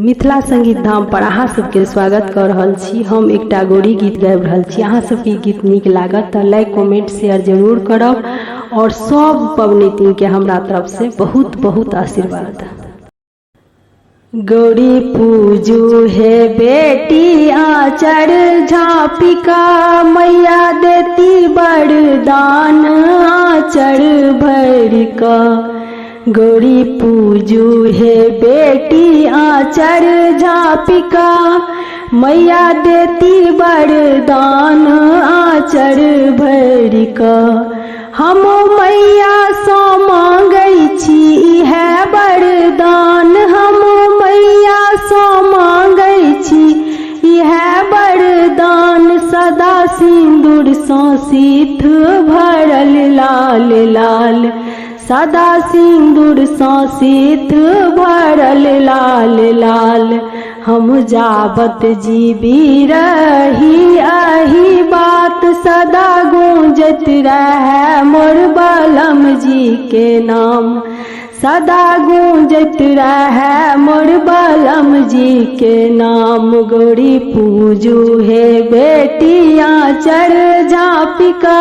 मिथिला संगीत धाम पर अहाँ सबके स्वागत कर रहल छी। हम एकटा गौरी गीत गाबि रहल छी। अहाँ सबके गीत नीक लागत तऽ लाइक कमेंट शेयर जरूर करब और सब पबनैतिन के हमरा तरफ से बहुत बहुत आशीर्वाद। गौरी पूजू हे बेटी आचर झापिका, मैया देती वरदान आचर भरिका। गौरी पूजू हे बेटी आचर झापिका, मैया देती वरदान आचर भरिका। हम मैया सो मांगै छी इहे वरदान, हम मैया सो मांगै छी इहे वरदान। सदा सिंदूर सो सीथ भरल लाल लाल, सदा सिंदूर सो सीथ भरल लाल लाल। हम जाबत जीवी रही आही बात, सदा गूंजत रहे मोर बलम जी के नाम, सदा गूंजत रहे मोर बलम जी के नाम। गौरी पूजू हे बेटी आचर झापिका,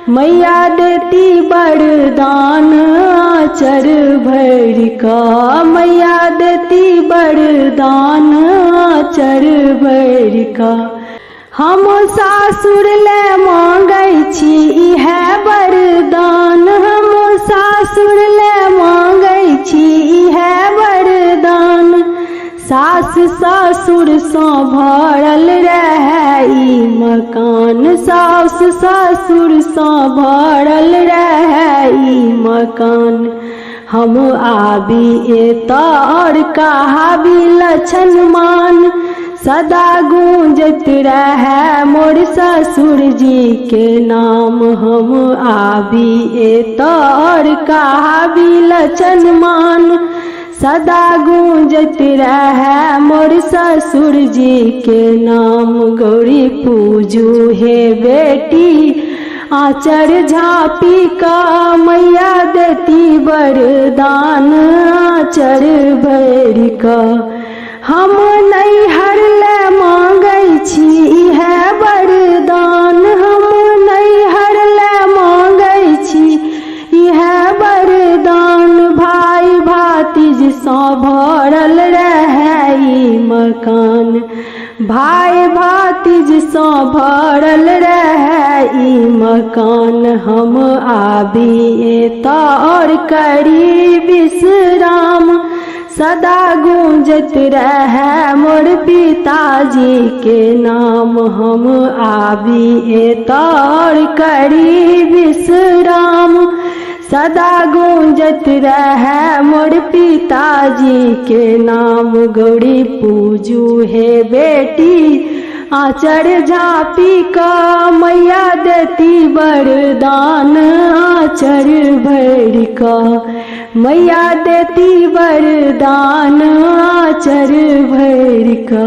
मैया देती वरदान आचर भरिका, मैया देती वरदान आचर भरिका। हम सासुर ले मांगै छी इहे वरदान, हम सासुर ले मांगै छी इहे वरदान। सास ससुर सो भरल रहे ई मकान, सास ससुर सो भरल रहे ई मकान। हम आबी एतर कहाबी लछन मान, सदा गूंजत रहे मोर ससुर जी के नाम। हम आबी एतर कहाबी लछन मान, सदा गूंजत रहे मोर ससुर जी के नाम। गौरी पूजू हे बेटी आचर झापिका, मैया देती वरदान आचर भरिका। हम नैहर ले मांगै छी इहे वरदान, हम नैहर ले मांगै छी इहे वरदान। भाई भातिज सो भरल रहे ई मकान, भाई भातिज सो भरल रहे ई मकान। हम आबी एतर करी विश्राम, सदा गूंजत रहे मोर पिताजी के नाम। हम आबी एतर करी विश्राम, सदा गूंजत रहे मोर पिताजी के नाम। गौरी पूजू हे बेटी आचर झापिका, मैया देती वरदान आचर भरिका, मैया देती वरदान आचर भरिका।